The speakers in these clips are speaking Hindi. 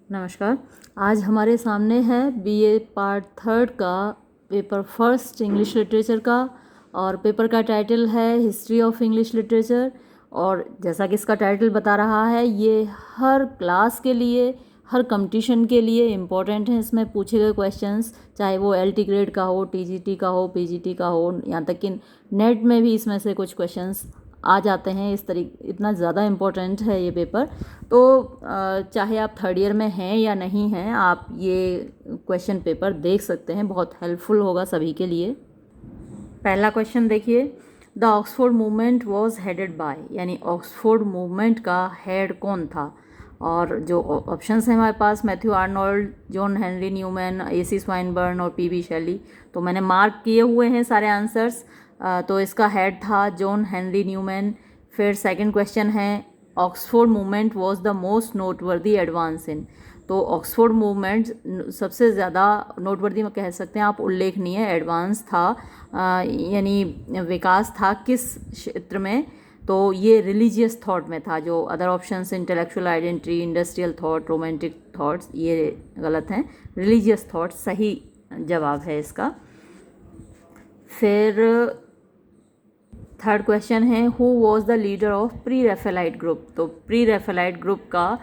नमस्कार। आज हमारे सामने है बीए पार्ट थर्ड का पेपर फर्स्ट इंग्लिश लिटरेचर का, और पेपर का टाइटल है हिस्ट्री ऑफ इंग्लिश लिटरेचर। और जैसा कि इसका टाइटल बता रहा है, ये हर क्लास के लिए, हर कंपटीशन के लिए इम्पोर्टेंट है। इसमें पूछे गए क्वेश्चंस, चाहे वो एलटी ग्रेड का हो, टीजीटी का हो, पीजीटी का हो, यहाँ तक कि नेट में भी इसमें से कुछ क्वेश्चंस आ जाते हैं। इतना ज़्यादा इम्पोर्टेंट है ये पेपर। तो चाहे आप थर्ड ईयर में हैं या नहीं हैं, आप ये क्वेश्चन पेपर देख सकते हैं, बहुत हेल्पफुल होगा सभी के लिए। पहला क्वेश्चन देखिए, the Oxford movement was headed by, यानी ऑक्सफोर्ड मूवमेंट का हेड कौन था। और जो ऑप्शंस हैं हमारे पास, Matthew Arnold, John Henry Newman, AC Swinburne और पीबी शेली। तो मैंने मार्क किए हुए हैं सारे आंसर्स। तो इसका हेड था जॉन हेनरी न्यूमैन। फिर सेकंड क्वेश्चन है, Oxford movement was the most noteworthy advance in. तो ऑक्सफोर्ड मूवमेंट सबसे ज़्यादा नोटवर्दी में कह सकते हैं आप, उल्लेखनीय एडवांस था, यानी विकास था किस क्षेत्र में। तो ये रिलीजियस थॉट में था। जो other options, intellectual identity, industrial thought, romantic thoughts, ये गलत हैं। रिलीजियस थॉट सही जवाब है इसका। फिर थर्ड क्वेश्चन है, who was the leader of pre Raphaelite group. तो प्री रेफेलाइट ग्रुप का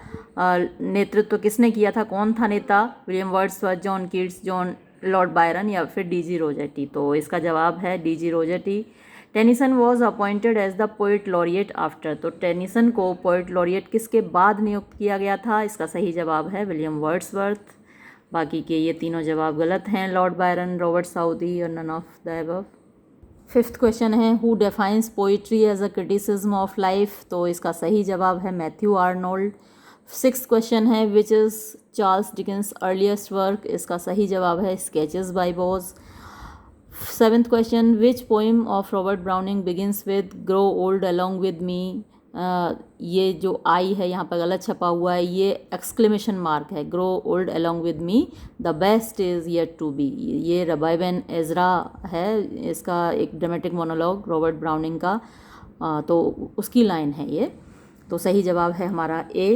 नेतृत्व किसने किया था, कौन था नेता। William Wordsworth, John Keats, John Lord Byron या फिर डीजी रोजेटी। तो इसका जवाब है DG Rossetti. Tennyson was appointed as the poet laureate after. तो टेनिसन को पोइट लॉरिएट किसके बाद नियुक्त किया गया था, इसका सही जवाब है विलियम वर्ड्सवर्थ। बाकी के ये तीनों जवाब गलत हैं, लॉर्ड बायरन, रॉबर्ट साउदी और none of the above. Fifth question है, who defines poetry as a criticism of life. तो इसका सही जवाब है मैथ्यू आर्नोल्ड। सिक्स्थ क्वेश्चन है, which is Charles Dickens earliest work. इसका सही जवाब है Sketches by Boz. Seventh question, which poem of Robert Browning begins with grow old along with me. ये जो आई है यहाँ पर गलत छपा हुआ है, ये एक्सक्लेमेशन मार्क है। Grow old along with me, the best is yet to be. ये रबाइब एन एजरा है, इसका एक ड्रामेटिक मोनोलॉग रॉबर्ट ब्राउनिंग का, तो उसकी लाइन है ये। तो सही जवाब है हमारा ए।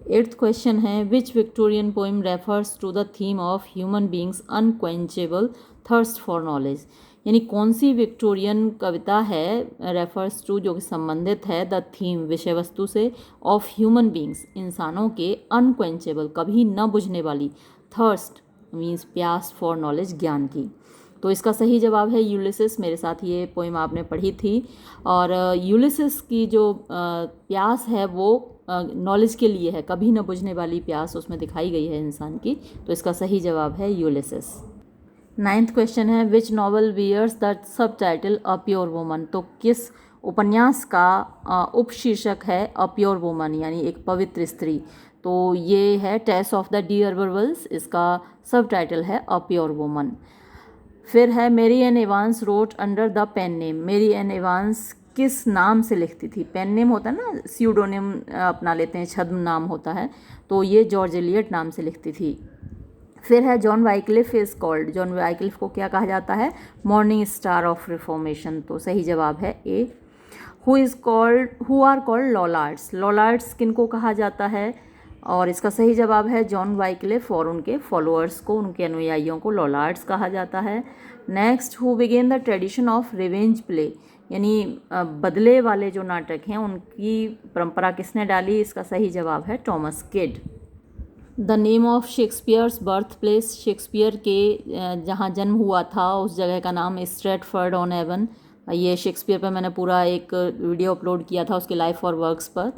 एट्थ क्वेश्चन है, which Victorian poem refers to the theme of human beings unquenchable thirst for knowledge. यानी कौन सी विक्टोरियन कविता है, रेफर्स टू, जो कि संबंधित है द थीम, विषय वस्तु से, ऑफ ह्यूमन बींग्स, इंसानों के, अनक्वेंचेबल, कभी न बुझने वाली, थर्स्ट मीन्स प्यास, फॉर नॉलेज, ज्ञान की। तो इसका सही जवाब है यूलिसिस। मेरे साथ ये पोइम आपने पढ़ी थी। और यूलिसिस की जो प्यास है वो नॉलेज के लिए है, कभी न बुझने वाली प्यास उसमें दिखाई गई है इंसान की। तो इसका सही जवाब है यूलिसिस। नाइन्थ क्वेश्चन है, which novel wears the subtitle a pure woman. तो किस उपन्यास का उपशीर्षक है अ प्योर वुमन, यानी एक पवित्र स्त्री। तो ये है टेस ऑफ द डियर बर्बल्स, इसका सब टाइटल है अ प्योर वुमन। फिर है, Mary Ann Evans wrote under the pen name. Mary Ann Evans किस नाम से लिखती थी। पेन नेम होता है ना, स्यूडोनिम अपना लेते हैं, छद्म नाम होता है। तो ये जॉर्ज एलियट नाम से लिखती थी। फिर है, John Wycliffe is called. John Wycliffe को क्या कहा जाता है, मॉर्निंग स्टार ऑफ रिफॉर्मेशन। तो सही जवाब है A. Who are called Lollards. Lollards किनको कहा जाता है, और इसका सही जवाब है जॉन वाइक्लिफ और उनके फॉलोअर्स को, उनके अनुयायियों को लॉलार्ड्स कहा जाता है। Next, who began the tradition of revenge play, यानी बदले वाले जो नाटक हैं उनकी परंपरा किसने डाली। इसका सही जवाब है Thomas kid. The name of Shakespeare's birth place. Shakespeare के जहाँ जन्म हुआ था उस जगह का नाम स्ट्रेटफर्ड ऑन एवन। ये शेक्सपियर पर मैंने पूरा एक वीडियो अपलोड किया था उसके लाइफ और वर्क्स पर,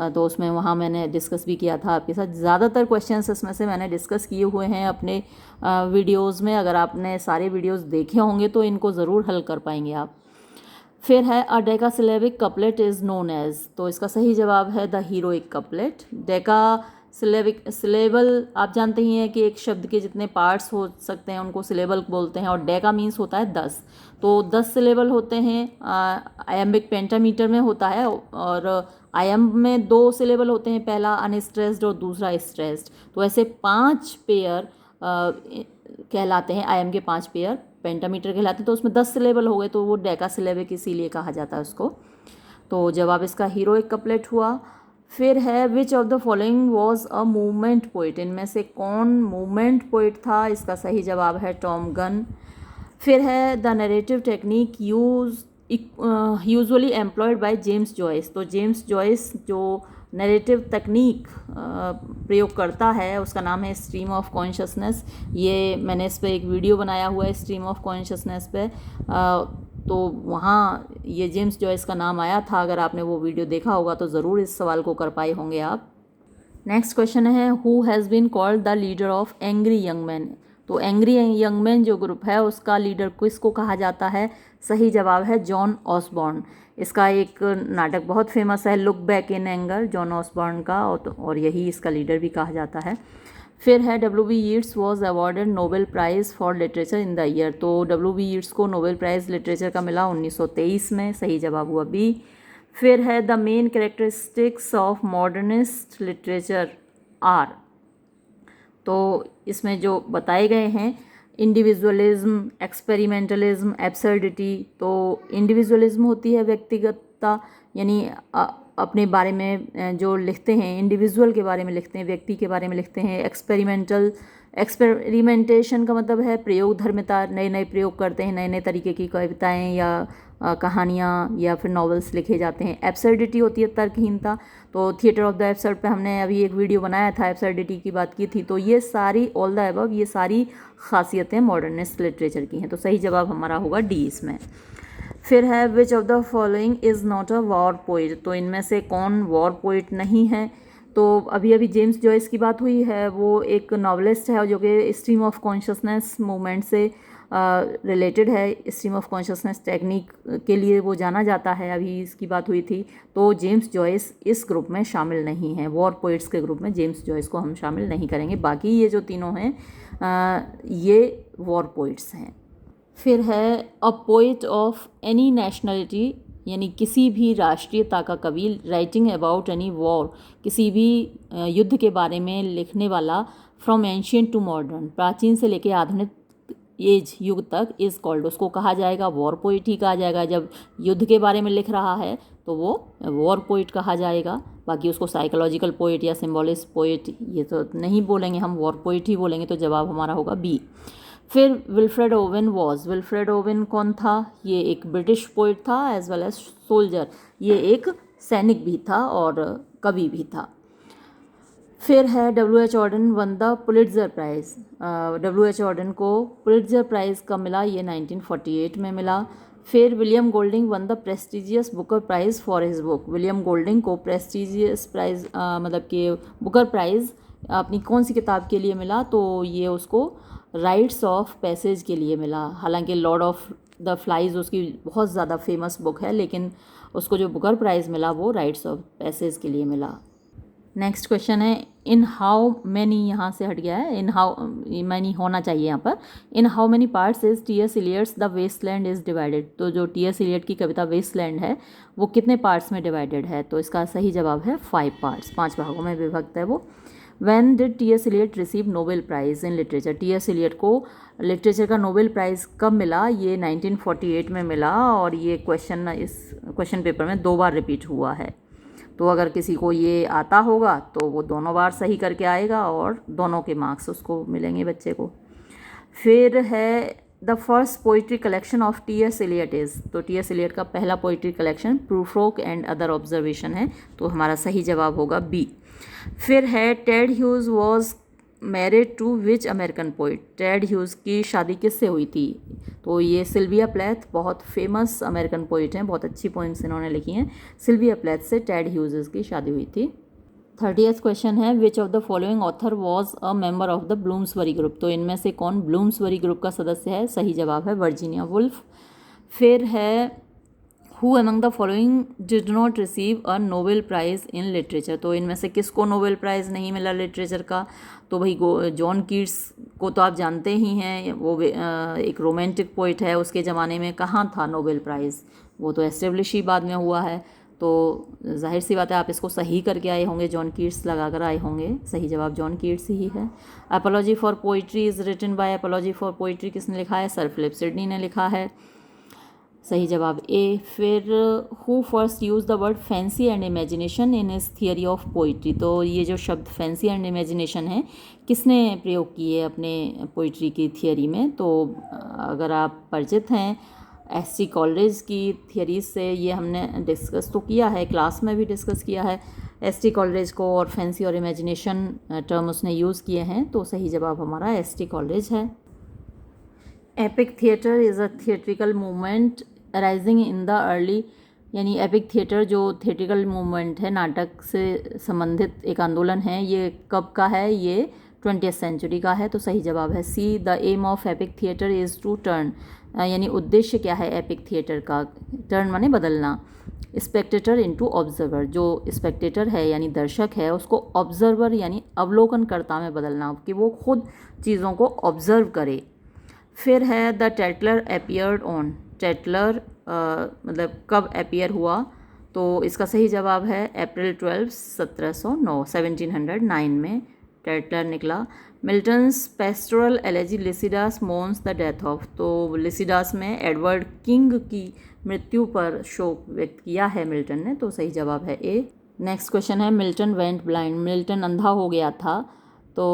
तो उसमें वहाँ मैंने डिस्कस भी किया था आपके साथ। ज़्यादातर क्वेश्चंस इसमें से मैंने डिस्कस किए हुए हैं अपने वीडियोज़ में। अगर आपने सारे वीडियोज़ देखे होंगे तो इनको ज़रूर हल कर पाएंगे आप। फिर है, अ डेकासिलेबिक कपलेट इज़ नोन एज। तो इसका सही जवाब है the heroic couplet. Deka syllable आप जानते ही हैं कि एक शब्द के जितने पार्ट्स हो सकते हैं उनको सिलेबल बोलते हैं, और डेका मीन्स होता है 10। तो 10 सिलेबल होते हैं। आयम्बिक पेंटामीटर में होता है, और आयम्ब में 2 सिलेबल होते हैं, पहला अनस्ट्रेस्ड और दूसरा स्ट्रेस्ड। तो ऐसे 5 पेयर कहलाते हैं, आयम के 5 पेयर पेंटामीटर कहलाते हैं। तो उसमें 10 सिलेबल हो गए, तो वो डेका सिलेबिक इसीलिए कहा जाता है उसको। तो जवाब इसका हीरोइक कपलेट हुआ। फिर है which of the following was a movement poet, इनमें से कौन मूवमेंट पोइट था, इसका सही जवाब है टॉम गन। फिर है the narrative technique usually employed by James Joyce, तो जेम्स जॉयस जो नरेटिव तकनीक प्रयोग करता है उसका नाम है स्ट्रीम ऑफ कॉन्शसनेस। ये मैंने इस पर एक वीडियो बनाया हुआ है स्ट्रीम ऑफ कॉन्शसनेस पे, तो वहाँ ये जेम्स जॉयस का नाम आया था। अगर आपने वो वीडियो देखा होगा तो ज़रूर इस सवाल को कर पाए होंगे आप। नेक्स्ट क्वेश्चन है who has been called the leader of angry young man, तो एंग्री यंग मैन जो ग्रुप है उसका लीडर किसको कहा जाता है, सही जवाब है जॉन ऑसबॉर्न। इसका एक नाटक बहुत फेमस है look back in anger, John Osborne का, और यही इसका लीडर भी कहा जाता है। फिर है W.B. Yeats was awarded Nobel prize for literature in the year, तो W.B. यीट्स को नोबेल प्राइज़ लिटरेचर का मिला 1923 में, सही जवाब हुआ बी। फिर है the main characteristics of modernist literature are, तो इसमें जो बताए गए हैं इंडिविजुअलिज्म, एक्सपेरिमेंटलिज्म, एब्सर्डिटी। तो इंडिविजुअलिज्म होती है व्यक्तिगतता, यानी अपने बारे में जो लिखते हैं इंडिविजुअल के बारे में लिखते हैं, व्यक्ति के बारे में लिखते हैं। एक्सपेरिमेंटेशन का मतलब है प्रयोग धर्मिता, नए नए प्रयोग करते हैं, नए नए तरीके की कविताएं या कहानियाँ या फिर नॉवेल्स लिखे जाते हैं। एब्सर्डिटी होती है तर्कहीनता, तो थिएटर ऑफ द एब्सर्ड पे हमने अभी एक वीडियो बनाया था, एब्सर्डिटी की बात की थी। तो ये सारी ऑल द अबव, ये सारी खासियतें मॉडर्निस्ट लिटरेचर की हैं, तो सही जवाब हमारा होगा डी इसमें। फिर है which of the following is not a war poet, तो इनमें से कौन वॉर पोइट नहीं है। तो अभी अभी जेम्स जॉयस की बात हुई है, वो एक नॉवलिस्ट है जो कि स्ट्रीम ऑफ कॉन्शसनेस मूवमेंट से रिलेटेड है। स्ट्रीम ऑफ कॉन्शसनेस टेक्निक के लिए वो जाना जाता है, अभी इसकी बात हुई थी। तो जेम्स जॉयस इस ग्रुप में शामिल नहीं है, वॉर पोइट्स के ग्रुप में जेम्स जॉयस को हम शामिल नहीं करेंगे। बाकी ये जो तीनों हैं ये वॉर पोइट्स हैं। फिर है अ पोइट ऑफ एनी नेशनलिटी, यानी किसी भी राष्ट्रीयता का कवि, राइटिंग अबाउट एनी वॉर, किसी भी युद्ध के बारे में लिखने वाला, फ्रॉम एंशियंट टू मॉडर्न, प्राचीन से लेकर आधुनिक एज युग तक, इज़ कॉल्ड, उसको कहा जाएगा वॉर पोइट ही कहा जाएगा। जब युद्ध के बारे में लिख रहा है तो वो वॉर पोइट कहा जाएगा। बाकी उसको साइकोलॉजिकल पोइट या सिम्बॉलिस्ट पोइट ये तो नहीं बोलेंगे, हम वॉर पोइट ही बोलेंगे, तो जवाब हमारा होगा बी। फिर Wilfred Owen was, Wilfred Owen कौन था, ये एक ब्रिटिश पोइट था एज वेल एज सोल्जर, ये एक सैनिक भी था और कवि भी था। फिर है W.H. Auden won the Pulitzer prize, W.H. Auden को पुलिट्जर प्राइज़ कब मिला, ये 1948 में मिला। फिर William Golding won the prestigious Booker prize for his book, William Golding को प्रेस्टिजियस प्राइज़ मतलब कि बुकर प्राइज़ अपनी कौन सी किताब के लिए मिला, तो ये उसको राइट्स ऑफ पैसेज के लिए मिला। हालांकि लॉर्ड ऑफ द फ्लाइज उसकी बहुत ज़्यादा फेमस बुक है, लेकिन उसको जो बुकर प्राइज़ मिला वो राइट्स ऑफ पैसेज के लिए मिला। नेक्स्ट क्वेश्चन है इन हाउ मैनी, यहाँ से हट गया है, इन हाउ मैनी होना चाहिए यहाँ पर। In how many parts is T.S. Eliot's the Waste Land is divided, तो जो T.S. इलियट की कविता वेस्टलैंड है वो कितने पार्ट्स में डिवाइडेड है, तो इसका सही जवाब है 5 पार्ट्स, 5 भागों में विभक्त है वो। When did T.S. Eliot receive Nobel prize in literature, T.S. Eliot को लिटरेचर का नोबेल प्राइज़ कब मिला, ये 1948 में मिला, और ये क्वेश्चन इस क्वेश्चन पेपर में 2 बार रिपीट हुआ है। तो अगर किसी को ये आता होगा तो वो दोनों बार सही करके आएगा और दोनों के मार्क्स उसको मिलेंगे बच्चे को। फिर है the first poetry collection of T.S. Eliot is, तो T.S. इलियट का पहला poetry collection Prufrock and other observation है, तो हमारा सही जवाब होगा बी। फिर है Ted Hughes was married to which American poet, Ted Hughes की शादी किससे हुई थी, तो ये सिल्विया प्लेथ, बहुत फेमस अमेरिकन पोइट हैं, बहुत अच्छी पोइम्स इन्होंने लिखी हैं। सिल्विया प्लेथ से टेड ह्यूज की शादी हुई थी। 30th क्वेश्चन है which of the following author was a member of the Bloomsbury group, तो इनमें से कौन ब्लूम्सबरी ग्रुप का सदस्य है, सही जवाब है वर्जीनिया वुल्फ। फिर है who among the following did not receive a Nobel prize in literature, तो इनमें से किसको नोबेल प्राइज़ नहीं मिला लिटरेचर का, तो भाई जॉन कीट्स को तो आप जानते ही हैं, वो एक रोमांटिक पोइट है, उसके ज़माने में कहाँ था नोबेल प्राइज़, वो तो एस्टेब्लिश ही बाद में हुआ है। तो जाहिर सी बात है आप इसको सही करके आए होंगे, जॉन कीट्स लगा कर आए होंगे, सही जवाब जॉन कीट्स ही है। Apology for poetry is written by, apology for poetry किसने लिखा है, सर फिलिप सिडनी ने लिखा है। सही जवाब ए। फिर who first use the word fancy and imagination in his theory of poetry, तो ये जो शब्द फैंसी एंड इमेजिनेशन है किसने प्रयोग किए अपने पोइट्री की थियरी में। तो अगर आप परिचित हैं एस.टी. कॉलरेज की थियरी से, ये हमने डिस्कस तो किया है, क्लास में भी डिस्कस किया है एस.टी. कॉलरेज को, और फैंसी और इमेजिनेशन टर्म उसने यूज़ किए हैं। तो सही जवाब हमारा एस.टी. कॉलरेज है। Epic theatre is a theatrical movement arising in the early, यानी एपिक थिएटर जो थिएट्रिकल मूवमेंट है, नाटक से संबंधित एक आंदोलन है, ये कब का है, ये 20th सेंचुरी का है। तो सही जवाब है C. The aim of epic theatre is to turn, यानी उद्देश्य क्या है एपिक थिएटर का, टर्न माने बदलना, स्पेक्टेटर इनटू ऑब्जर्वर, जो स्पेक्टेटर है यानी दर्शक है उसको ऑब्जर्वर यानी अवलोकनकर्ता में बदलना, कि वो खुद चीज़ों को ऑब्जर्व करे। फिर है द टेटलर अपीयर्ड ऑन, टेटलर मतलब कब अपीयर हुआ, तो इसका सही जवाब है अप्रैल 12, 1709, 1709 में टेटलर निकला। Milton's pastoral elegy Lycidas mourns the death of, तो लिसिडास में एडवर्ड किंग की मृत्यु पर शोक व्यक्त किया है मिल्टन ने। तो सही जवाब है ए। नेक्स्ट क्वेश्चन है मिल्टन वेंट ब्लाइंड, मिल्टन अंधा हो गया था, तो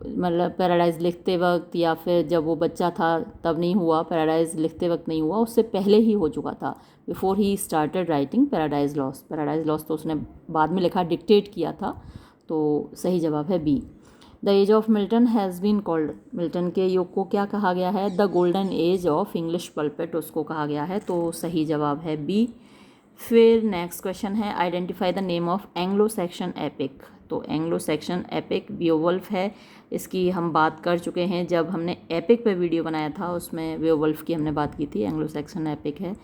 मतलब पैराडाइज़ लिखते वक्त या फिर जब वो बच्चा था तब नहीं हुआ, पैराडाइज़ लिखते वक्त नहीं हुआ, उससे पहले ही हो चुका था, before he started writing paradise lost. Paradise lost तो उसने बाद में लिखा, डिक्टेट किया था। तो सही जवाब है B. The age of Milton has been called, Milton के युग को क्या कहा गया है, the golden age of English pulpit उसको कहा गया है। तो सही जवाब है बी। फिर नेक्स्ट क्वेश्चन है identify the name of Anglo Saxon epic, तो एंग्लो सैक्सन एपिक बियोवल्फ है, इसकी हम बात कर चुके हैं जब हमने एपिक पे वीडियो बनाया था, उसमें बियोवल्फ की हमने बात की थी। एंग्लो सैक्सन एपिक है,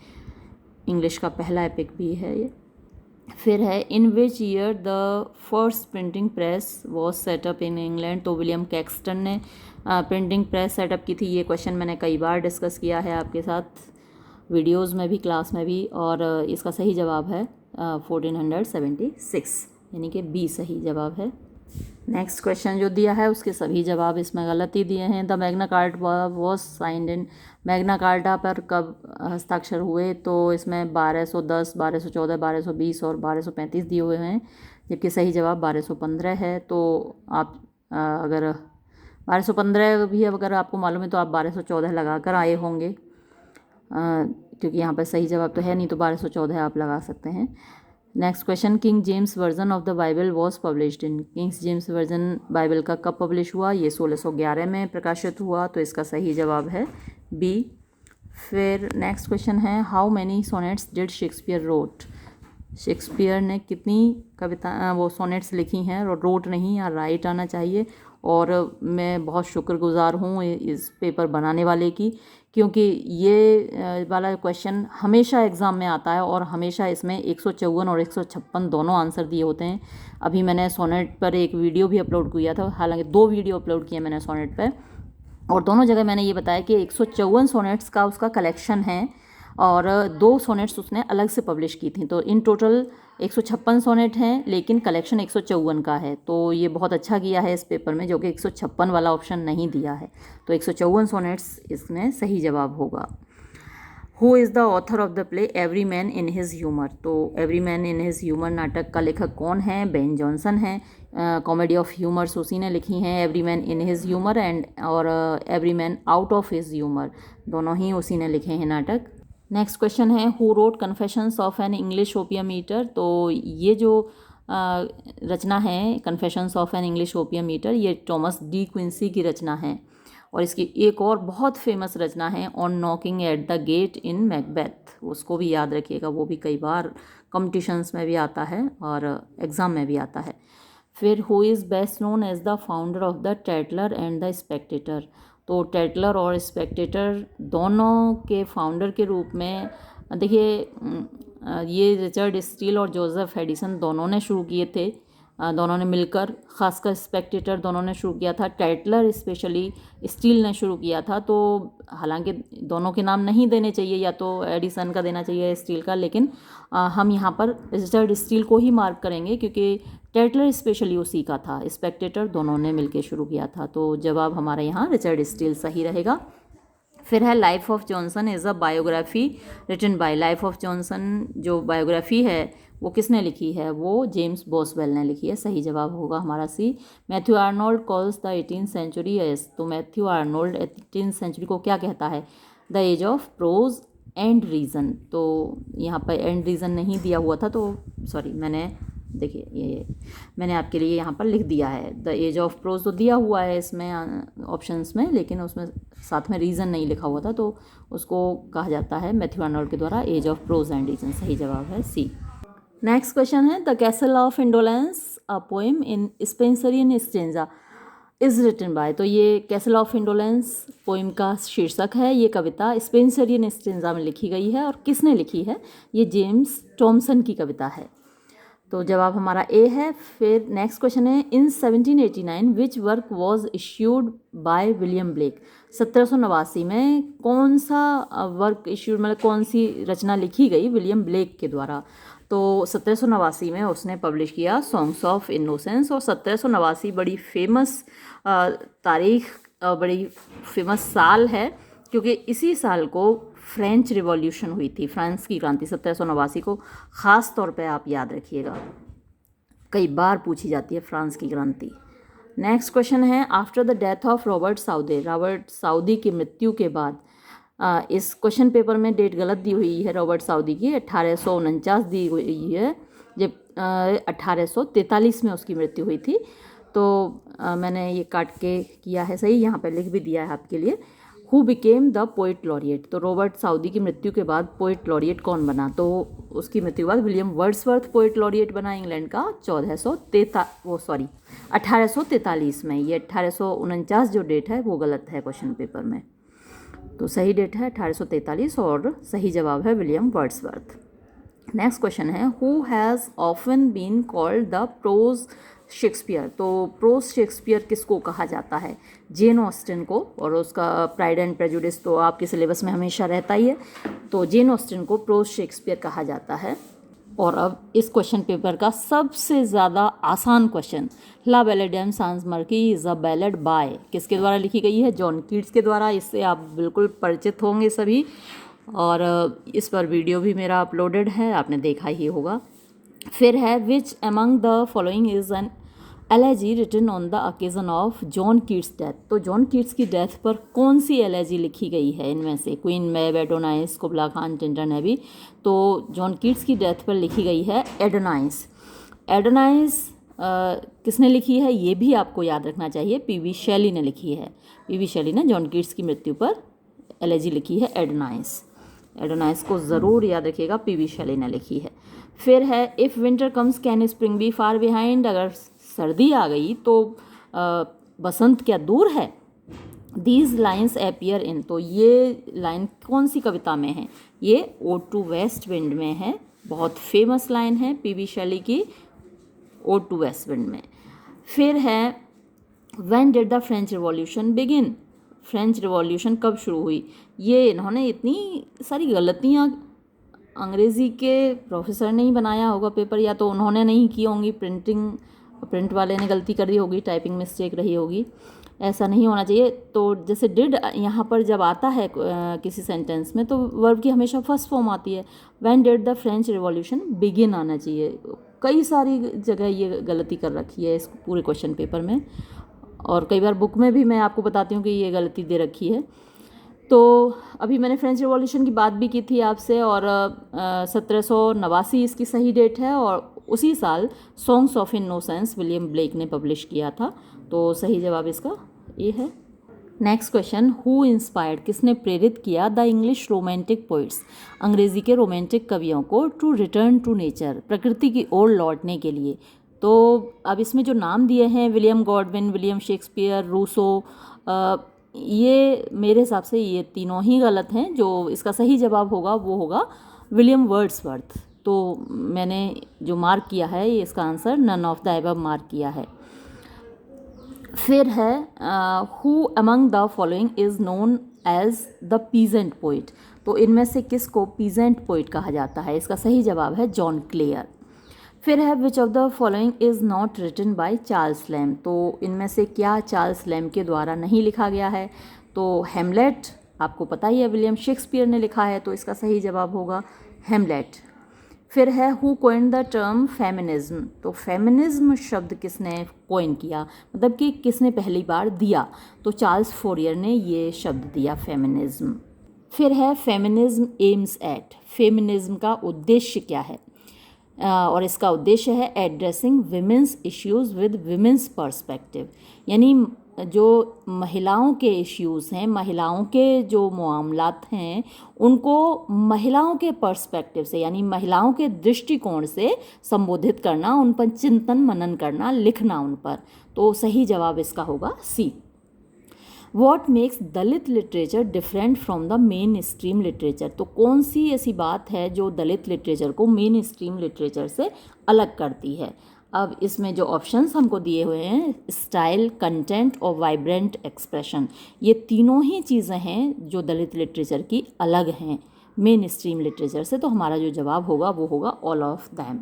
इंग्लिश का पहला एपिक भी है ये। फिर है in which year the first printing press was set up in England, तो विलियम कैक्सटन ने प्रिंटिंग प्रेस सेटअप की थी। ये क्वेश्चन मैंने कई बार डिस्कस किया है आपके साथ वीडियोज़ में भी, क्लास में भी, और इसका सही जवाब है 1476, यानी कि बी सही जवाब है। नेक्स्ट क्वेश्चन जो दिया है उसके सभी जवाब इसमें गलत ही दिए हैं। The Magna carta was signed in, Magna carta पर कब हस्ताक्षर हुए, तो इसमें 1210, 1214, 1220 और 1235 दिए हुए हैं, जबकि सही जवाब 1215 है। तो आप अगर 1215 भी अगर आपको मालूम है तो आप 1214 लगा कर आए होंगे, क्योंकि यहाँ पर सही जवाब तो है नहीं, तो 1214 आप लगा सकते हैं। Next question king James version of the Bible was published in, Kings James version Bible का कब पब्लिश हुआ, ये 1611 में प्रकाशित हुआ। तो इसका सही जवाब है बी। फिर नेक्स्ट क्वेश्चन है how many sonnets did Shakespeare wrote, Shakespeare ने कितनी कविता वो सोनेट्स लिखी हैं, और रोट नहीं या राइट आना चाहिए। और मैं बहुत शुक्रगुजार हूँ इस पेपर बनाने वाले की, क्योंकि ये वाला क्वेश्चन हमेशा एग्ज़ाम में आता है और हमेशा इसमें 154 और 156 दोनों आंसर दिए होते हैं। अभी मैंने सोनेट पर एक वीडियो भी अपलोड किया था, हालांकि 2 वीडियो अपलोड किए मैंने सोनेट पर, और दोनों जगह मैंने ये बताया कि 154 सोनेट्स का उसका कलेक्शन है और 2 सोनेट्स उसने अलग से पब्लिश की थी। तो इन टोटल 156 सोनेट हैं, लेकिन कलेक्शन 154 का है। तो ये बहुत अच्छा किया है इस पेपर में, जो कि 156 वाला ऑप्शन नहीं दिया है। तो 154 सोनेट्स इसमें सही जवाब होगा। Who is the author of the play every man in his humour, तो every man in his humour नाटक का लेखक कौन है, बेन जॉनसन है। कॉमेडी ऑफ ह्यूमर्स उसी ने लिखी हैं, every man in his humour and और every man out of his humour, दोनों ही उसी ने लिखे हैं नाटक। नेक्स्ट क्वेश्चन है who wrote confessions of an English opium eater, तो ये जो रचना है confessions of an English opium eater, ये टॉमस डी क्विंसी की रचना है। और इसकी एक और बहुत फेमस रचना है on knocking at the get in Macbeth, उसको भी याद रखिएगा, वो भी कई बार कॉम्पिटिशन्स में भी आता है और एग्ज़ाम में भी आता है। फिर who is best known as the founder of the Tatler and the Spectator, तो टेटलर और स्पेक्टेटर दोनों के फाउंडर के रूप में देखिए ये रिचर्ड स्टील और जोसेफ एडिसन दोनों ने शुरू किए थे, दोनों ने मिलकर, ख़ासकर स्पेक्टेटर दोनों ने शुरू किया था, टेटलर स्पेशली स्टील ने शुरू किया था। तो हालांकि दोनों के नाम नहीं देने चाहिए, या तो एडिसन का देना चाहिए स्टील का, लेकिन हम यहाँ पर रिचर्ड स्टील को ही मार्क करेंगे, क्योंकि टेटलर स्पेशली उसी का था, स्पेक्टेटर दोनों ने मिलकर शुरू किया था। तो जवाब हमारा यहाँ रिचर्ड स्टील सही रहेगा। फिर है life of Johnson is a biography written by. Life of Johnson जो बायोग्राफी है वो किसने लिखी है? वो जेम्स बॉसवेल ने लिखी है। सही जवाब होगा हमारा C. Matthew Arnold calls the 18th century age. तो मैथ्यू आर्नोल्ड 18th सेंचुरी को क्या कहता है? The age of prose and reason. तो यहाँ पर एंड रीज़न नहीं दिया हुआ था, तो सॉरी, मैंने देखिए ये मैंने आपके लिए यहाँ पर लिख दिया है। द एज ऑफ प्रोज तो दिया हुआ है इसमें ऑप्शंस में, लेकिन उसमें साथ में रीज़न नहीं लिखा हुआ था, तो उसको कहा जाता है मैथ्यू आर्नोल्ड के द्वारा age of prose and reason. सही जवाब है सी। नेक्स्ट क्वेश्चन है the castle of indolence a poem in Spenserian stanza is written by. तो ये कैसल ऑफ इंडोलेंस पोइम का शीर्षक है। ये कविता स्पेंसरियन स्टेंजा में लिखी गई है और किसने लिखी है? ये जेम्स थॉमसन की कविता है। तो जवाब हमारा ए है। फिर नेक्स्ट क्वेश्चन है इन 1789 which work was issued by William Blake. 1789 में कौन सा वर्क इश्यूड, मतलब कौन सी रचना लिखी गई विलियम ब्लेक के द्वारा? तो 1789 में उसने पब्लिश किया सॉन्ग्स ऑफ इनोसेंस। और 1789 बड़ी फेमस तारीख, बड़ी फेमस साल है, क्योंकि इसी साल को फ्रेंच रिवॉल्यूशन हुई थी, फ्रांस की क्रांति। 1789 को ख़ास तौर पे आप याद रखिएगा, कई बार पूछी जाती है फ्रांस की क्रांति। नेक्स्ट क्वेश्चन है after the death of Robert Southey. Robert Southey की मृत्यु के बाद, इस क्वेश्चन पेपर में डेट गलत दी हुई है रॉबर्ट साउदी की, 1849 दी हुई है, जब 1843 में उसकी मृत्यु हुई थी। तो मैंने ये काट के किया है सही, यहाँ पर लिख भी दिया है आपके लिए। Who became the poet laureate. तो रॉबर्ट साउदी की मृत्यु के बाद पोइट लॉरिएट कौन बना? तो उसकी मृत्यु के बाद विलियम वर्ड्सवर्थ पोइट लॉरिएट बना इंग्लैंड का 1843 में। ये 1849 जो डेट है वो गलत है क्वेश्चन पेपर में, तो सही डेट है 1843 और सही जवाब है विलियम वर्ड्सवर्थ। नेक्स्ट क्वेश्चन है who has often been called the prose Shakespeare. तो प्रोज शेक्सपियर किसको कहा जाता है? जेन ऑस्टिन को। और उसका प्राइड एंड प्रेजुडिस तो आपके सिलेबस में हमेशा रहता ही है, तो जेन ऑस्टिन को प्रोज शेक्सपियर कहा जाता है। और अब इस क्वेश्चन पेपर का सबसे ज़्यादा आसान question, la belle dame sans merci is a ballad by, किसके द्वारा लिखी गई है? जॉन कीट्स के द्वारा। इससे आप बिल्कुल परिचित होंगे सभी, और इस पर वीडियो भी मेरा अपलोडेड है, आपने देखा ही होगा। फिर है which among the following is an elegy written on the occasion of John Keats death. तो जॉन कीट्स की डेथ पर कौन सी एलेजी लिखी गई है इनमें से? क्वीन मैब, एडोनाइस, कुबला खान, टिंटन हैवी। तो जॉन कीट्स की डेथ पर लिखी गई है एडोनाइस। एडोनाइस किसने लिखी है ये भी आपको याद रखना चाहिए, पीवी शैली ने लिखी है। पीवी शैली ने जॉन कीट्स की मृत्यु पर एलेजी लिखी है एडोनाइस। एडोनाइस को ज़रूर याद रखिएगा, पीवी शैली ने लिखी है। फिर है if winter comes can spring be far behind. अगर सर्दी आ गई तो बसंत क्या दूर है? These lines appear in. तो ये लाइन कौन सी कविता में है? ये ओड टू वेस्ट विंड में है, बहुत फेमस लाइन है पीवी शैली की, ओड टू वेस्ट विंड में। फिर है when did the French revolution begin. French revolution कब शुरू हुई? ये इन्होंने इतनी सारी गलतियाँ, अंग्रेज़ी के प्रोफेसर ने ही बनाया होगा पेपर, या तो उन्होंने नहीं की होंगी, प्रिंट वाले ने गलती कर दी होगी, टाइपिंग मिस्टेक रही होगी, ऐसा नहीं होना चाहिए। तो जैसे डिड यहाँ पर जब आता है किसी सेंटेंस में, तो वर्ब की हमेशा फर्स्ट फॉर्म आती है। When did the French revolution begin आना चाहिए। कई सारी जगह ये गलती कर रखी है इस पूरे क्वेश्चन पेपर में, और कई बार बुक में भी मैं आपको बताती हूँ कि ये गलती दे रखी है। तो अभी मैंने फ्रेंच रिवॉल्यूशन की बात भी की थी आपसे, और 1789 इसकी सही डेट है, और उसी साल songs of innocence William Blake ने पब्लिश किया था। तो सही जवाब इसका ये है। नेक्स्ट क्वेश्चन हु इंस्पायर्ड, किसने प्रेरित किया द इंग्लिश रोमांटिक पोइट्स, अंग्रेज़ी के रोमांटिक कवियों को टू रिटर्न टू नेचर, प्रकृति की ओर लौटने के लिए। तो अब इसमें जो नाम दिए हैं William Godwin, William Shakespeare, Rousseau, ये मेरे हिसाब से ये तीनों ही गलत हैं। जो इसका सही जवाब होगा वो होगा विलियम वर्ड्सवर्थ। तो मैंने जो मार्क किया है ये इसका answer none of the above mark किया है। फिर है who among the following is known as the peasant poet. तो इनमें से किसको पीजेंट पोइट कहा जाता है? इसका सही जवाब है जॉन क्लेयर। फिर है which of the following is not written by Charles Lamb. तो इनमें से क्या चार्ल्स लैम्ब के द्वारा नहीं लिखा गया है? तो हेमलेट, आपको पता ही है विलियम शेक्सपियर ने लिखा है, तो इसका सही जवाब होगा हेमलेट। फिर है who coin the term feminism, तो फेमिनिज्म शब्द किसने कोइन किया, मतलब कि किसने पहली बार दिया, तो चार्ल्स फोरियर ने ये शब्द दिया फेमिनिज्म। फिर है फेमिनिज्म एम्स एट, फेमिनिज्म का उद्देश्य क्या है, और इसका उद्देश्य है addressing women's issues with women's perspective, यानी जो महिलाओं के इश्यूज़ हैं, महिलाओं के जो मामलात हैं, उनको महिलाओं के पर्सपेक्टिव से यानी महिलाओं के दृष्टिकोण से संबोधित करना, उन पर चिंतन मनन करना, लिखना उन पर। तो सही जवाब इसका होगा C. What makes Dalit literature different from the main stream literature, तो कौन सी ऐसी बात है जो दलित लिटरेचर को मेन स्ट्रीम लिटरेचर से अलग करती है। अब इसमें जो ऑप्शंस हमको दिए हुए हैं, स्टाइल, कंटेंट और वाइब्रेंट एक्सप्रेशन, ये तीनों ही चीज़ें हैं जो दलित लिटरेचर की अलग हैं मेन स्ट्रीम लिटरेचर से, तो हमारा जो जवाब होगा वो होगा ऑल ऑफ दैम।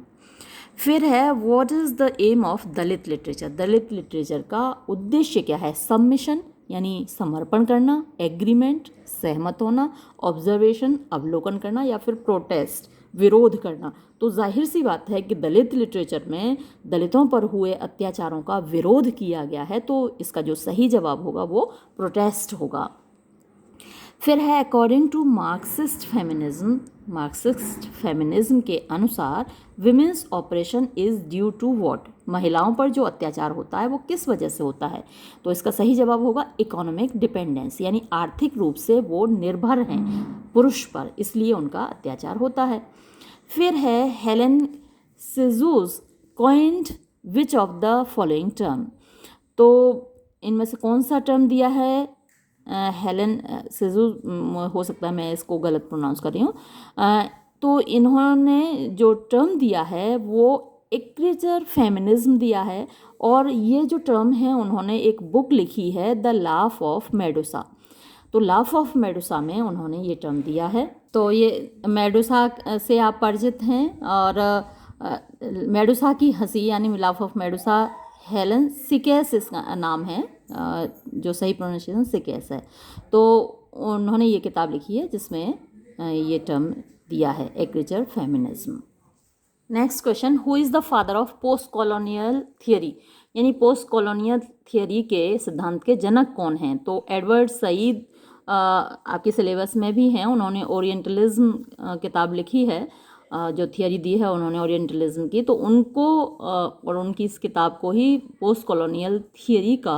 फिर है what is the aim of Dalit literature, Dalit literature का उद्देश्य क्या है, सबमिशन यानी समर्पण करना, एग्रीमेंट सहमत होना, ऑब्जर्वेशन अवलोकन करना, या फिर प्रोटेस्ट विरोध करना। तो जाहिर सी बात है कि दलित लिटरेचर में दलितों पर हुए अत्याचारों का विरोध किया गया है, तो इसका जो सही जवाब होगा वो प्रोटेस्ट होगा। फिर है according to Marxist feminism, Marxist feminism के अनुसार women's oppression is due to what, महिलाओं पर जो अत्याचार होता है वो किस वजह से होता है, तो इसका सही जवाब होगा इकोनॉमिक डिपेंडेंस, यानी आर्थिक रूप से वो निर्भर हैं पुरुष पर, इसलिए उनका अत्याचार होता है। फिर है हेलेन सीजूस coined which of the following term, तो इनमें से कौन सा टर्म दिया है, हेलेन सीजूस, हो सकता है मैं इसको गलत प्रोनाउंस कर रही हूँ, तो इन्होंने जो टर्म दिया है वो एग्रीकल्चर फेमिनिज्म दिया है, और ये जो टर्म है उन्होंने एक बुक लिखी है द लाफ ऑफ मेडुसा, तो लाफ ऑफ मेडुसा में उन्होंने ये टर्म दिया है। तो ये मेडुसा से आप परिचित हैं, और मेडुसा की हंसी यानी लाफ ऑफ मेडुसा हेलन सिकेस इसका नाम है, जो सही प्रोनाउंसिएशन सिकेस है। तो उन्होंने ये किताब लिखी है जिसमें ये टर्म दिया है agriculture feminism. Next question, who is the father of post colonial theory, यानी पोस्ट कॉलोनियल थियरी के सिद्धांत के जनक कौन हैं, तो एडवर्ड सईद आपके सिलेबस में भी हैं, उन्होंने ओरिएंटलिज्म किताब लिखी है, जो थियरी दी है उन्होंने ओरिएंटलिज्म की, तो उनको और उनकी इस किताब को ही पोस्ट कॉलोनियल थियरी का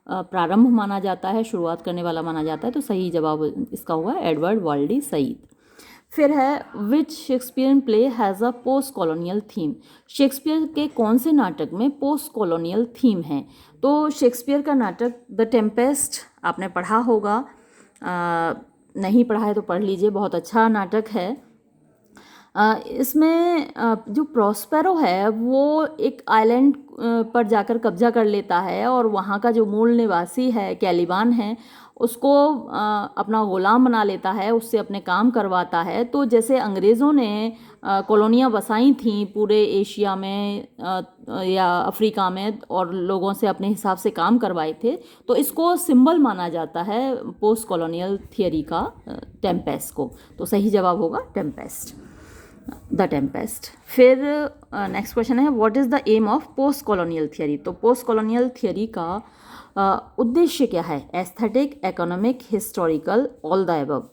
प्रारंभ माना जाता है, शुरुआत करने वाला माना जाता है, तो सही जवाब इसका हुआ एडवर्ड वाल्डी सईद। फिर है which Shakespearean play has a post colonial theme, Shakespeare के कौन से नाटक में पोस्ट कॉलोनियल थीम है, तो शेक्सपियर का नाटक द टेम्पेस्ट आपने पढ़ा होगा, नहीं पढ़ा है तो पढ़ लीजिए, बहुत अच्छा नाटक है। इसमें जो प्रॉस्पेरो है वो एक आइलैंड पर जाकर कब्जा कर लेता है, और वहाँ का जो मूल निवासी है कैलिबान है उसको अपना ग़ुलाम बना लेता है, उससे अपने काम करवाता है। तो जैसे अंग्रेज़ों ने कॉलोनियाँ बसाई थीं पूरे एशिया में या अफ्रीका में, और लोगों से अपने हिसाब से काम करवाए थे, तो इसको सिंबल माना जाता है पोस्ट कॉलोनियल थियरी का टेम्पेस्ट को, तो सही जवाब होगा टेम्पेस्ट, द टेम्पेस्ट। फिर नेक्स्ट क्वेश्चन है what is the aim of post colonial theory, तो पोस्ट कॉलोनियल थियरी का उद्देश्य क्या है, aesthetic, economic, historical, all the above.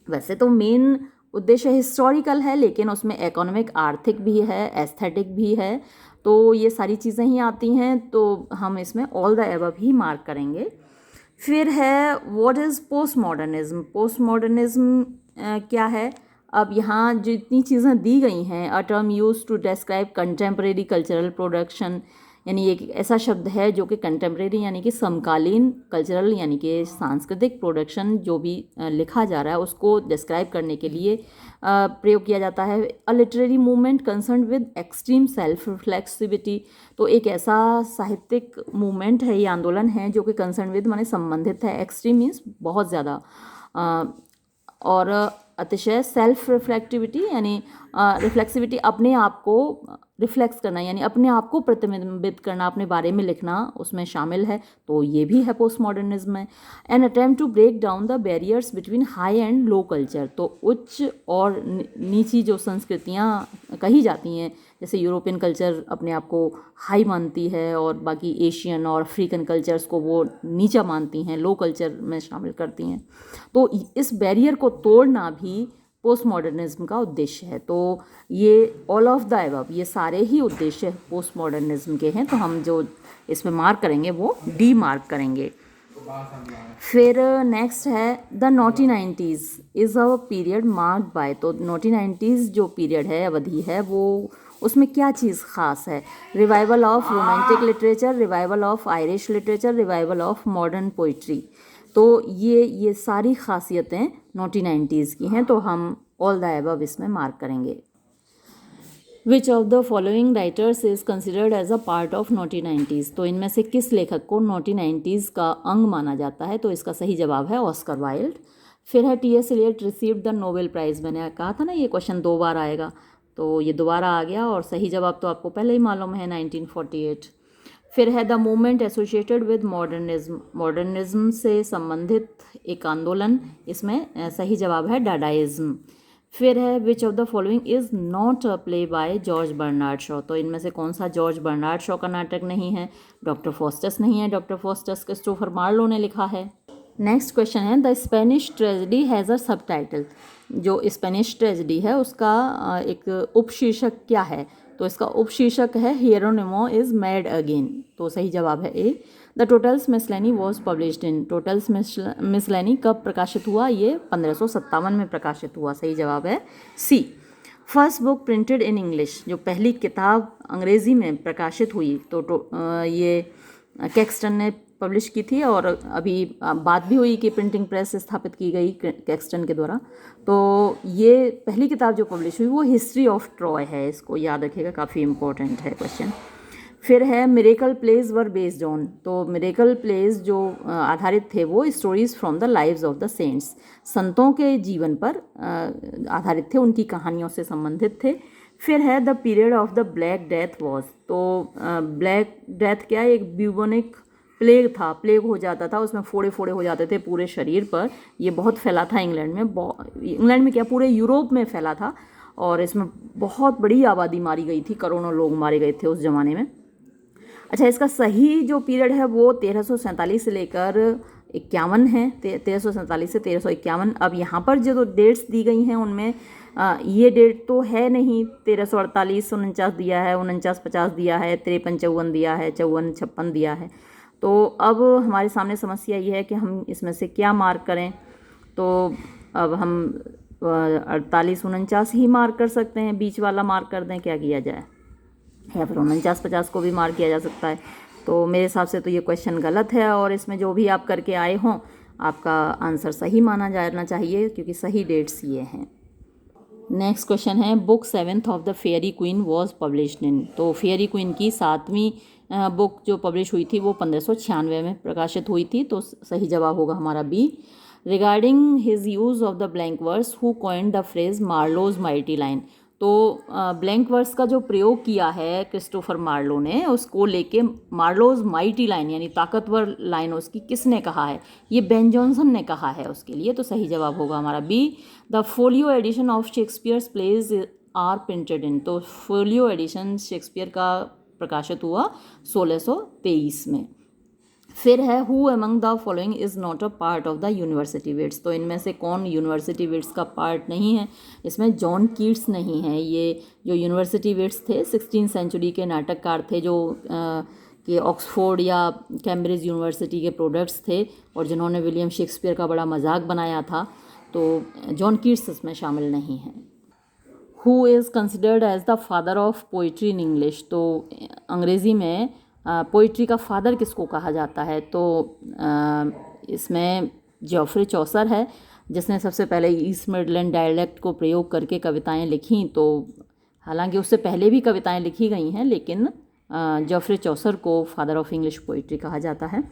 वैसे तो मेन उद्देश्य हिस्टोरिकल है, लेकिन उसमें इकोनॉमिक आर्थिक भी है, एस्थेटिक भी है, तो ये सारी चीज़ें ही आती हैं, तो हम इसमें ऑल द अबव ही मार्क करेंगे। फिर है व्हाट इज़ पोस्ट मॉडर्निज्म, पोस्ट मॉडर्निज्म क्या है। अब यहाँ जितनी चीज़ें दी गई हैं, a term use to describe contemporary cultural production, यानी एक ऐसा शब्द है जो कि कंटेम्प्रेरी यानी कि समकालीन, कल्चरल यानी कि सांस्कृतिक प्रोडक्शन जो भी लिखा जा रहा है उसको डिस्क्राइब करने के लिए प्रयोग किया जाता है। A literary movement concern with extreme self reflexivity, तो एक ऐसा साहित्यिक मूवमेंट है, ये आंदोलन है जो कि कंसर्न विद माने संबंधित है, एक्सट्रीम मीन्स बहुत ज़्यादा, और अतिशय सेल्फ रिफ्लेक्टिविटी यानी रिफ्लेक्सिविटी अपने आप को रिफ्लेक्स करना, यानी अपने आप को प्रतिबिंबित करना, अपने बारे में लिखना उसमें शामिल है, तो ये भी है पोस्ट मॉडर्निज्म में। An attempt to break down the barriers between high and low culture, तो उच्च और नीची जो संस्कृतियाँ कही जाती हैं, जैसे यूरोपियन कल्चर अपने आप को हाई मानती है और बाकी एशियन और अफ्रीकन कल्चर्स को वो नीचा मानती हैं, लो कल्चर में शामिल करती हैं, तो इस बैरियर को तोड़ना भी पोस्ट मॉडर्निज्म का उद्देश्य है। तो ये ऑल ऑफ द अबव, ये सारे ही उद्देश्य पोस्ट मॉडर्निज्म के हैं, तो हम जो इसमें मार्क करेंगे वो डी मार्क करेंगे। फिर नेक्स्ट है the 1990s is a period marked by, तो 1990s जो पीरियड है, अवधि है, वो उसमें क्या चीज़ ख़ास है? Revival of romantic literature, revival of Irish literature, revival of modern poetry, तो ये सारी खासियतें 1990s की हैं, तो हम ऑल द अबव इसमें मार्क करेंगे। Which of the following writers is considered as a part of 1990s, तो इनमें से किस लेखक को 1990s का अंग माना जाता है? तो इसका सही जवाब है ऑस्कर वाइल्ड। फिर है T S. Eliot received the Nobel prize, मैंने कहा था ना ये क्वेश्चन 2 बार आएगा, तो ये दोबारा आ गया और सही जवाब तो आपको पहले ही मालूम है 1948। फिर है the movement associated with modernism, modernism से संबंधित एक आंदोलन, इसमें सही जवाब है डाडाइज्म। फिर है which of the following is not a play by George Bernard Shaw, तो इनमें से कौन सा जॉर्ज बर्नार्ड शॉ का नाटक नहीं है? डॉक्टर फॉस्टस नहीं है, डॉक्टर फॉस्टस क्रिस्टोफर मार्लो ने लिखा है। नेक्स्ट क्वेश्चन है the Spanish tragedy has a सब टाइटल, जो स्पेनिश ट्रेजेडी है उसका एक उपशीर्षक क्या है? तो इसका उपशीर्षक है हियरोनिमो इज़ मैड अगेन, तो सही जवाब है A. The Tottel's miscellany was published in, Tottel's miscellany कब प्रकाशित हुआ? ये 1557 में प्रकाशित हुआ, सही जवाब है C. First book printed in English, जो पहली किताब अंग्रेज़ी में प्रकाशित हुई, तो ये कैक्सटन ने पब्लिश की थी, और अभी बात भी हुई कि प्रिंटिंग प्रेस स्थापित की गई कैक्सटन के द्वारा। तो ये पहली किताब जो पब्लिश हुई वो हिस्ट्री ऑफ ट्रॉय है, इसको याद रखिएगा, काफ़ी इंपॉर्टेंट है क्वेश्चन। फिर है miracle plays were based on, तो मिरेकल प्लेज जो आधारित थे वो stories from the lives of the saints, संतों के जीवन पर आधारित थे, उनकी कहानियों से संबंधित थे। फिर है the period of the black death was, तो ब्लैक डेथ क्या है? एक ब्यूबोनिक प्लेग था, प्लेग हो जाता था, उसमें फोड़े फोड़े हो जाते थे पूरे शरीर पर, ये बहुत फैला था इंग्लैंड में, इंग्लैंड में क्या पूरे यूरोप में फैला था, और इसमें बहुत बड़ी आबादी मारी गई थी, करोड़ों लोग मारे गए थे उस ज़माने में। अच्छा, इसका सही जो पीरियड है वो 1347 से लेकर 51 है, 1347 से 1351। अब यहाँ पर जो डेट्स दी गई हैं उनमें ये डेट तो है नहीं, 1348 49 दिया है, 49 50 दिया है, 53 54 दिया है, 54 56 दिया है। तो अब हमारे सामने समस्या ये है कि हम इसमें से क्या मार्क करें, तो अब हम 48 49 ही मार्क कर सकते हैं, बीच वाला मार्क कर दें, क्या किया जाए? या फिर 49 50 को भी मार्क किया जा सकता है। तो मेरे हिसाब से तो ये क्वेश्चन गलत है, और इसमें जो भी आप करके आए हों आपका आंसर सही माना जाना चाहिए, क्योंकि सही डेट्स ये हैं। नेक्स्ट क्वेश्चन है book 7th of the fairy queen was published in, तो फेयरी क्वीन की 7वीं बुक जो पब्लिश हुई थी वो 1596 में प्रकाशित हुई थी, तो सही जवाब होगा हमारा B. Regarding his use of the blank verse who coined the phrase Marlowe's mighty line, तो ब्लैंक वर्स का जो प्रयोग किया है क्रिस्टोफर मार्लो ने, उसको लेके मार्लोज माइटी लाइन यानी ताकतवर लाइन उसकी किसने कहा है? ये बेन जॉनसन ने कहा है उसके लिए, तो सही जवाब होगा हमारा B. The folio edition of Shakespeare's plays are printed in, तो फोलियो एडिशन शेक्सपियर का प्रकाशित हुआ 1623 में। फिर है who among the following is not a part of the university wits, तो इनमें से कौन यूनिवर्सिटी विट्स का पार्ट नहीं है? इसमें जॉन कीट्स नहीं है। ये जो यूनिवर्सिटी विट्स थे 16वीं सेंचुरी के नाटककार थे, जो कि ऑक्सफोर्ड या कैम्ब्रिज यूनिवर्सिटी के प्रोडक्ट्स थे, और जिन्होंने विलियम शेक्सपियर का बड़ा मजाक बनाया था, तो जॉन कीट्स इसमें शामिल नहीं है। Who is considered as the father of poetry in English, तो अंग्रेज़ी में पोइट्री का फादर किसको कहा जाता है? तो इसमें जॉफ्रे चौसर है, जिसने सबसे पहले ईस्ट मिडलैंड डायलेक्ट को प्रयोग करके कविताएं लिखी। तो हालांकि उससे पहले भी कविताएं लिखी गई हैं, लेकिन जॉफ्रे चौसर को फादर ऑफ इंग्लिश पोइट्री कहा जाता है।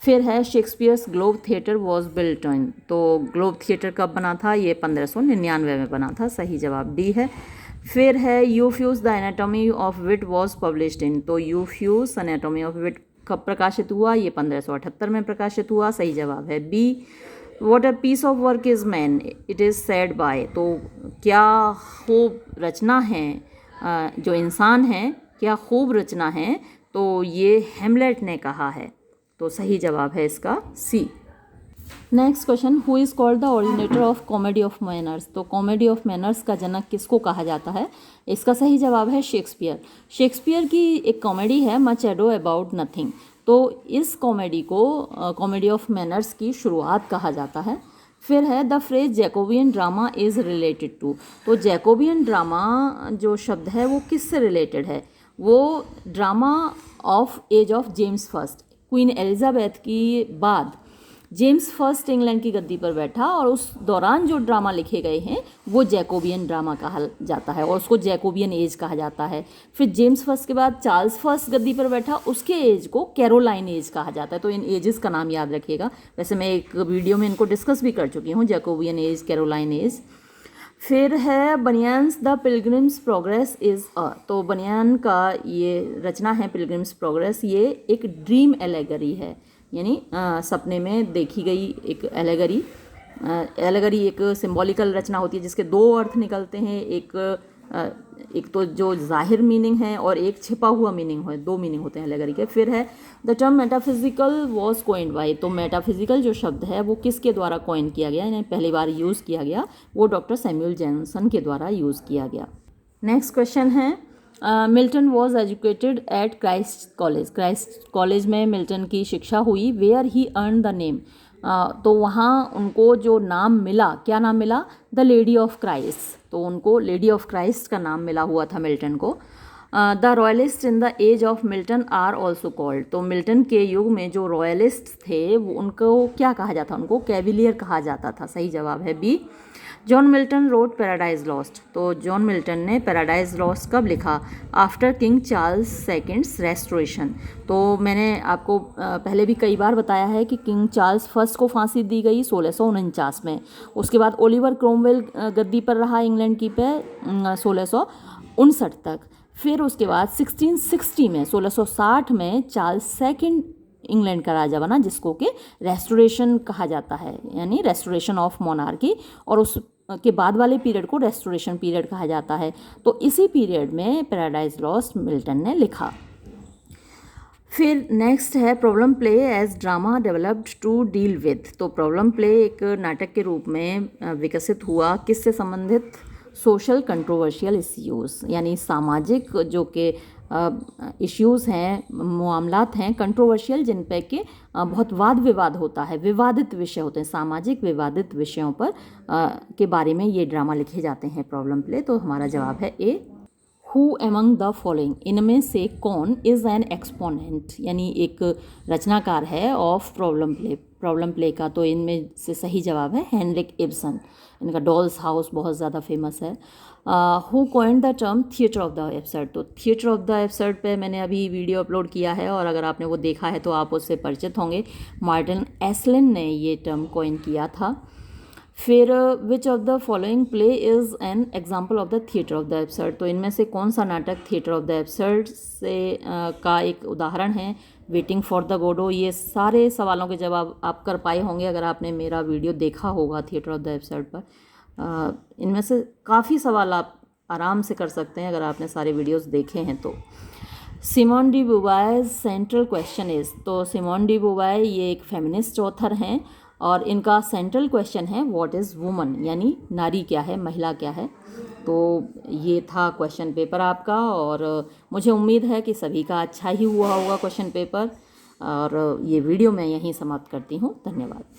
फिर है Shakespeare's globe theatre was built in, तो ग्लोब थिएटर कब बना था? ये 1599 में बना था, सही जवाब डी है। फिर है Euphues the anatomy of wit was published in, तो यूफ्यूज एनाटॉमी ऑफ विट कब प्रकाशित हुआ, ये 1578 में प्रकाशित हुआ। सही जवाब है B. What a piece of work is man, it is said by, तो क्या खूब रचना है, जो इंसान है क्या खूब रचना है, तो ये हेमलेट ने कहा है। तो सही जवाब है इसका C. Next question, who is called the originator of comedy of manners, तो कॉमेडी ऑफ मैनर्स का जनक किसको कहा जाता है? इसका सही जवाब है शेक्सपियर। शेक्सपियर की एक कॉमेडी है मच एडो अबाउट नथिंग, तो इस कॉमेडी को कॉमेडी ऑफ मैनर्स की शुरुआत कहा जाता है। फिर है the phrase Jacobean drama is related to, तो जैकोबियन ड्रामा जो शब्द है वो किससे रिलेटेड है? वो drama of age of James first, queen Elizabeth की बाद जेम्स फर्स्ट इंग्लैंड की गद्दी पर बैठा और उस दौरान जो ड्रामा लिखे गए हैं वो जैकोबियन ड्रामा कहा जाता है और उसको जैकोबियन एज कहा जाता है। फिर जेम्स फर्स्ट के बाद चार्ल्स फर्स्ट गद्दी पर बैठा, उसके एज को कैरोलाइन एज कहा जाता है। तो इन एजेस का नाम याद रखिएगा, वैसे मैं एक वीडियो में इनको डिस्कस भी कर चुकी हूँ, जैकोबियन एज, कैरोलाइन एज। फिर है Bunyan's the Pilgrim's Progress is a, तो बनियान का ये रचना है पिलग्रिम्स प्रोग्रेस, ये एक ड्रीम एलेगरी है, यानी सपने में देखी गई एक एलेगरी। एलेगरी एक सिंबॉलिकल रचना होती है जिसके दो अर्थ निकलते हैं, एक तो जो जाहिर मीनिंग है और एक छिपा हुआ मीनिंग है, दो मीनिंग होते हैं एलेगरी के। फिर है the term metaphysical was coined by, तो मेटाफिजिकल जो शब्द है वो किसके द्वारा कोइन किया गया, यानी पहली बार यूज़ किया गया, वो डॉक्टर सैमुअल जॉनसन के द्वारा यूज़ किया गया। नेक्स्ट क्वेश्चन है Milton was educated at Christ college, Christ college में मिल्टन की शिक्षा हुई। Where he earn the name, तो वहाँ उनको जो नाम मिला, क्या नाम मिला? द लेडी ऑफ क्राइस्ट, तो उनको लेडी ऑफ क्राइस्ट का नाम मिला हुआ था मिल्टन को। The royalist in the age of Milton are also called, तो मिल्टन के युग में जो रॉयलिस्ट थे वो उनको क्या कहा जाता? उनको कैविलियर कहा जाता था। सही जवाब है B. John Milton wrote Paradise Lost, तो जॉन मिल्टन ने पैराडाइज लॉस्ट कब लिखा? After King Charles second's restoration, तो मैंने आपको पहले भी कई बार बताया है कि किंग चार्ल्स फर्स्ट को फांसी दी गई 1649 में। उसके बाद ओलिवर क्रोमवेल गद्दी पर रहा इंग्लैंड की पे 1659 तक। फिर उसके बाद 1660 में 1660 में चार्ल्स सेकेंड इंग्लैंड का राजा बना, जिसको कि रेस्टोरेशन कहा जाता है, यानी रेस्टोरेशन ऑफ मोनार्की, और उस के बाद वाले पीरियड को रेस्टोरेशन पीरियड कहा जाता है। तो इसी पीरियड में पैराडाइज लॉस्ट मिल्टन ने लिखा। फिर नेक्स्ट है problem play as drama developed to deal with, तो प्रॉब्लम प्ले एक नाटक के रूप में विकसित हुआ, किससे संबंधित? सोशल कंट्रोवर्शियल इश्यूज़, यानी सामाजिक जो कि इश्यूज़ हैं, मामलात हैं कंट्रोवर्शियल, जिन पे कि बहुत वाद विवाद होता है, विवादित विषय होते हैं, सामाजिक विवादित विषयों पर के बारे में ये ड्रामा लिखे जाते हैं प्रॉब्लम प्ले। तो हमारा जवाब है A. Who among the following, इनमें से कौन इज़ एन एक्सपोनेंट, यानी एक रचनाकार है ऑफ प्रॉब्लम प्ले का, तो इनमें से सही जवाब है हेनरिक इब्सन। इनका डॉल्स हाउस बहुत ज़्यादा फेमस है। Who coined the term theatre of the absurd, तो थिएटर ऑफ द एब्सर्ड पे मैंने अभी वीडियो अपलोड किया है और अगर आपने वो देखा है तो आप उससे परिचित होंगे। मार्टिन एस्लिन ने ये टर्म कॉइन किया था। फिर विच of the following play is an example of the theatre of the absurd, तो इनमें से कौन सा नाटक थिएटर ऑफ द एब्सर्ड से का एक उदाहरण है? Waiting for the गोडो। ये सारे सवालों के जवाब आप कर पाए होंगे अगर आपने मेरा वीडियो देखा होगा थिएटर ऑफ द एब्सर्ड पर। इनमें से काफ़ी सवाल आप आराम से कर सकते हैं अगर आपने सारे वीडियोस देखे हैं तो। Simone de Beauvoir's central question is, तो सिमोन डी बुवाय ये एक फेमिनिस्ट ऑथर हैं और इनका सेंट्रल क्वेश्चन है व्हाट इज़ वुमन, यानी नारी क्या है, महिला क्या है। तो ये था क्वेश्चन पेपर आपका, और मुझे उम्मीद है कि सभी का अच्छा ही हुआ होगा क्वेश्चन पेपर, और ये वीडियो मैं यहीं समाप्त करती हूँ। धन्यवाद।